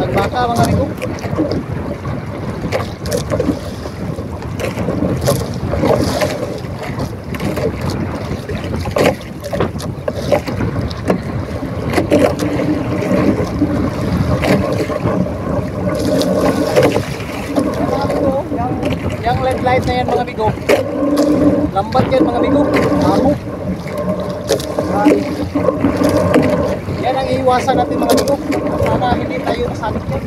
Tagbaka mga amigo. Yang LED light na yan mga amigo. Lambat yan mga amigo. Amo. Yan ang iiwasan natin mga amigo. Sana hindi tayo nasabit yan.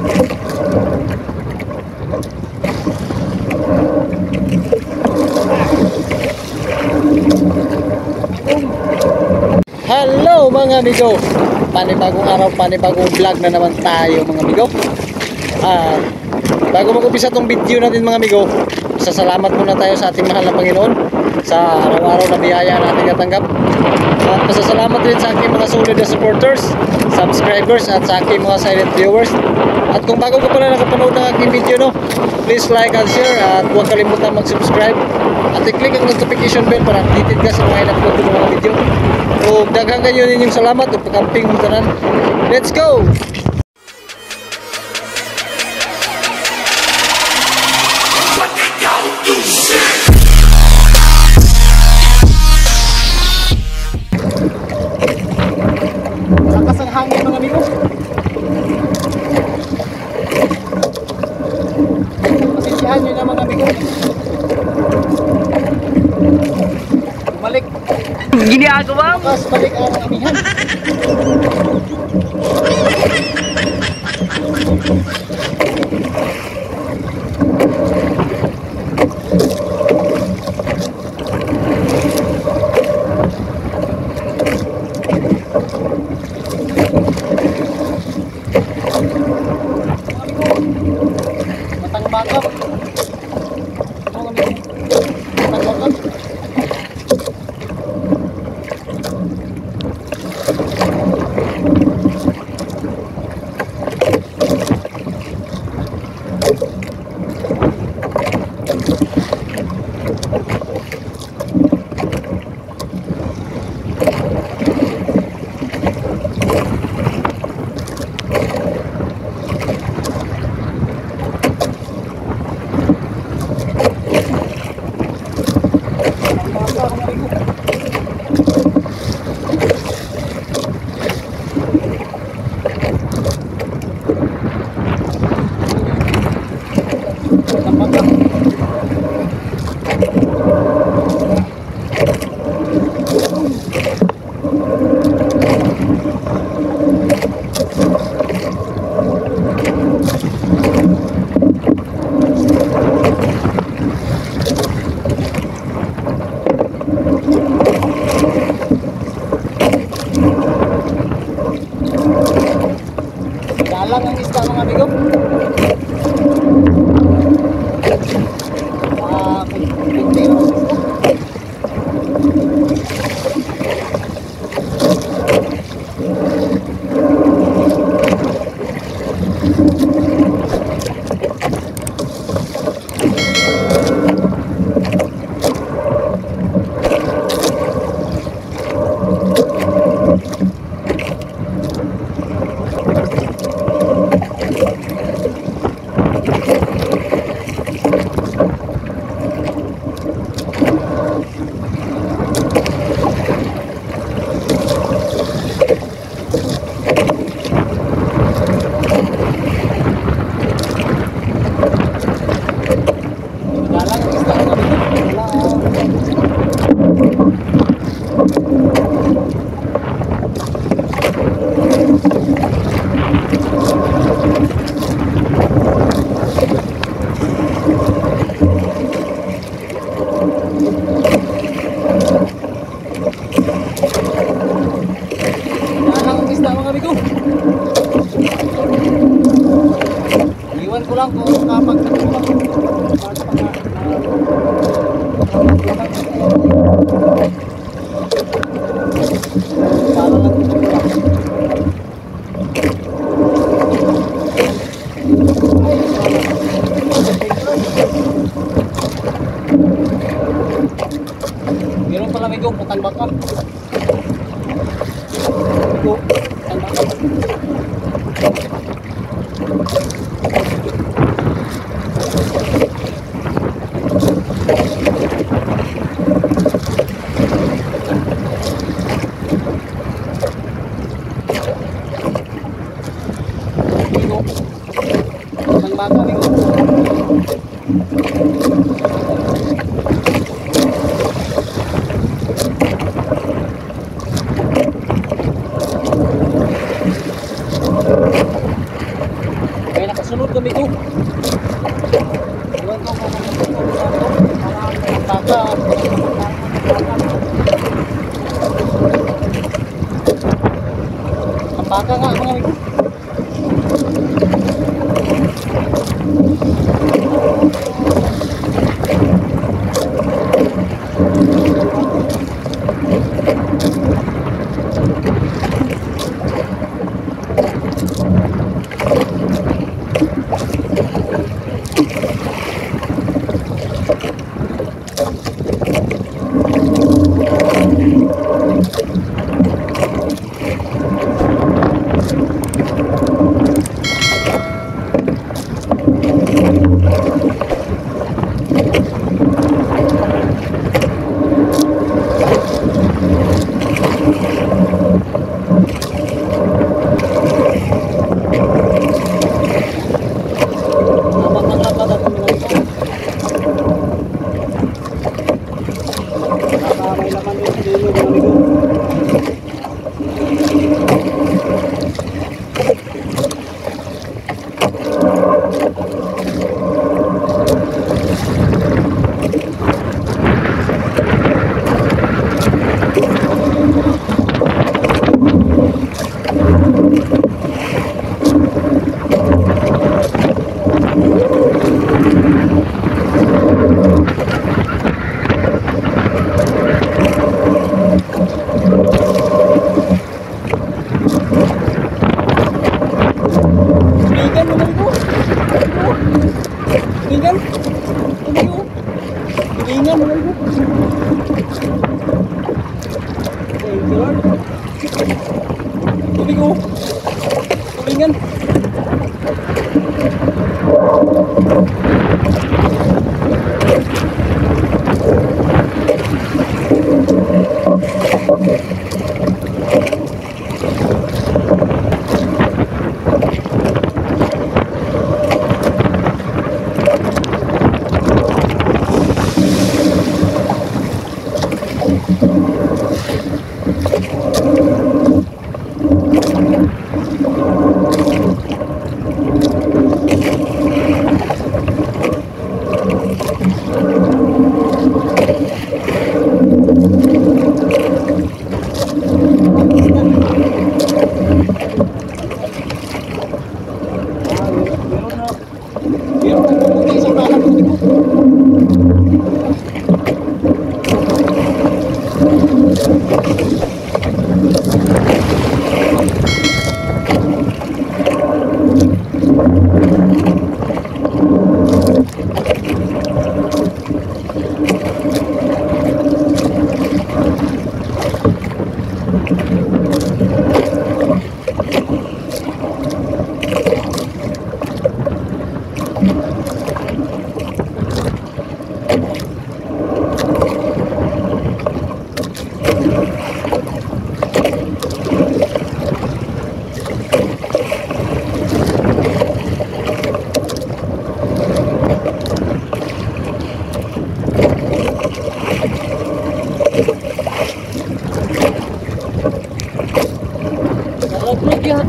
Hello mga amigo. Panibagong araw, panibagong vlog na naman tayo mga amigo. Bago mag-umpisa tong video natin mga amigo, salamat muna tayo sa ating mahal na Panginoon sa araw-araw na biyaya natin natanggap. At pasasalamat rin sa aking mga solid na supporters, subscribers at sa aking mga silent viewers. At kung bago ka pala nakapanood ng aking video, no, please like and share at huwag kalimutan mag-subscribe at i-click ang notification bell para updated ka sa mga in-upload ng mga video. So daghang kayo ninyong salamat at pagkamping mong tanan. Let's go! Lakas ang hangin mga amigo. Pasensyahan nyo na mga amigo. Bumalik. Ginagawa mo? Lakas balik ang amihan. Matang bakap. Mga amigo. Matang bakap. Dalang ang isda mga amigo. Hindi ang isda. Iwan ko lang kung kapag para lang Ang baka amigo. May nakasunod kami ko. Iwan ko kung baka. Ang baka nga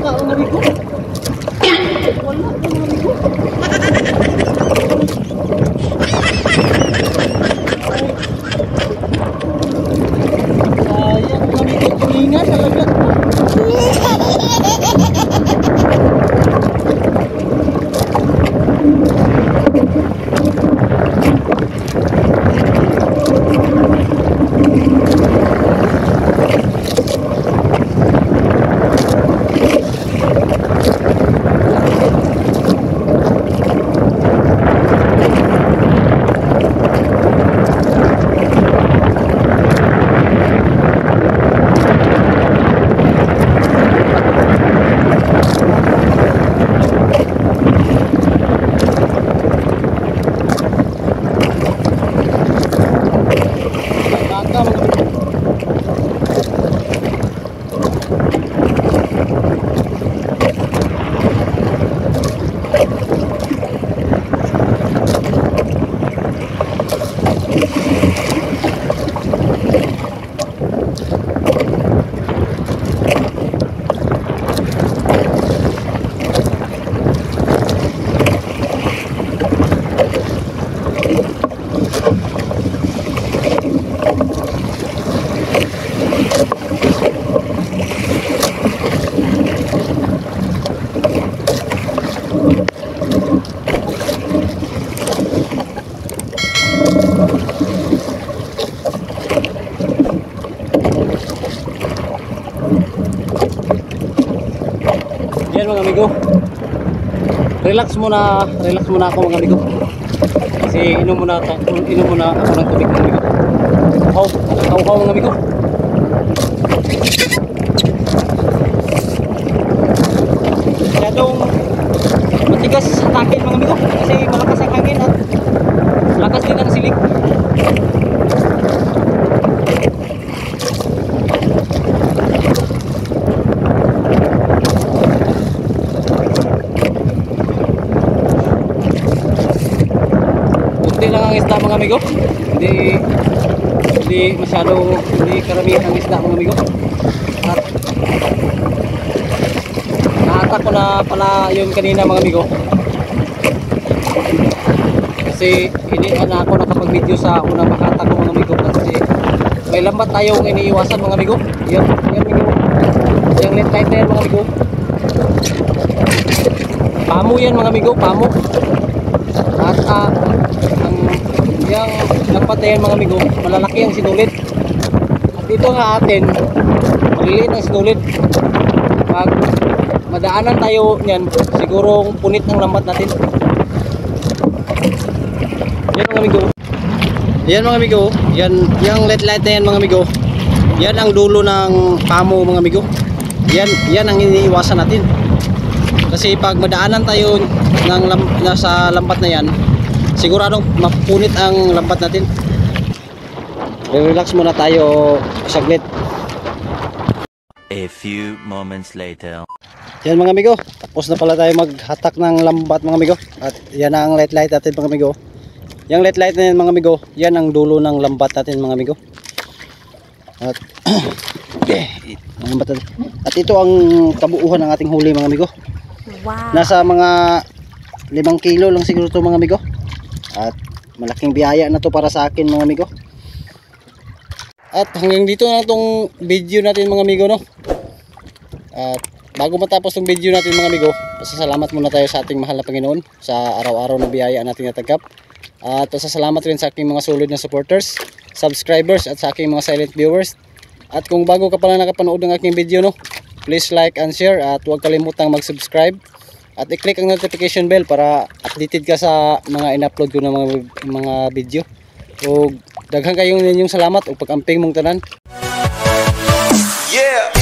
mga amigo. Yan mga amigo. Relax muna ako mga amigo. Kasi inom muna ako ng tubig mga amigo. Kauhaw mga amigo. Masyadong matigas sa takin mga amigo kasi malakas ang hangin at lakas din ang silig. Kunti lang ang isda mga amigo. Hindi karamihan ang isda mga amigo. At naatak ko na pala yun kanina mga amigo. Kasi hindi na ako nakapag-video sa unang makata ko mga amigo kasi may lambat tayong iniiwasan mga amigo. Yan amigo. Yung net tight na yan mga amigo. Pamo yan mga amigo, pamo. At yung lambat na yan mga amigo, malalaki ang sinulid. At dito nga atin, maliliit ang sinulid. Pag madaanan tayo niyan, sigurong punit ang lambat natin. Yan mga amigo. Yan mga amigo. Yan, yung LED light na yan mga amigo. Yan ang dulo ng pamo mga amigo. Yan ang iniiwasan natin. Kasi pag madaanan tayo nasa lambat na yan, siguradong mapunit ang lambat natin. Relax muna tayo saglit. A few moments later. Yan mga amigo. Tapos na pala tayo maghatak ng lambat mga amigo. At yan ang LED light natin mga amigo. Yung LED light na yan mga amigo, yan ang dulo ng lambat natin mga amigo. At at ito ang kabuuhan ng ating huli mga amigo. Wow. Nasa mga 5 kilo lang siguro ito mga amigo. At malaking biyaya na to para sa akin mga amigo. At hanggang dito na itong video natin mga amigo no. At bago matapos itong video natin mga amigo, pasasalamat muna tayo sa ating mahal na Panginoon sa araw-araw na biyaya natin natanggap. At pasasalamat rin sa aking mga solid na supporters, subscribers at sa aking mga silent viewers. At kung bago ka pala nakapanood ng aking video no, please like and share at huwag kalimutang mag-subscribe. At i-click ang notification bell para updated ka sa mga in-upload ko ng mga video. O daghang kayong ninyong salamat o pag-amping mong tanan. Yeah!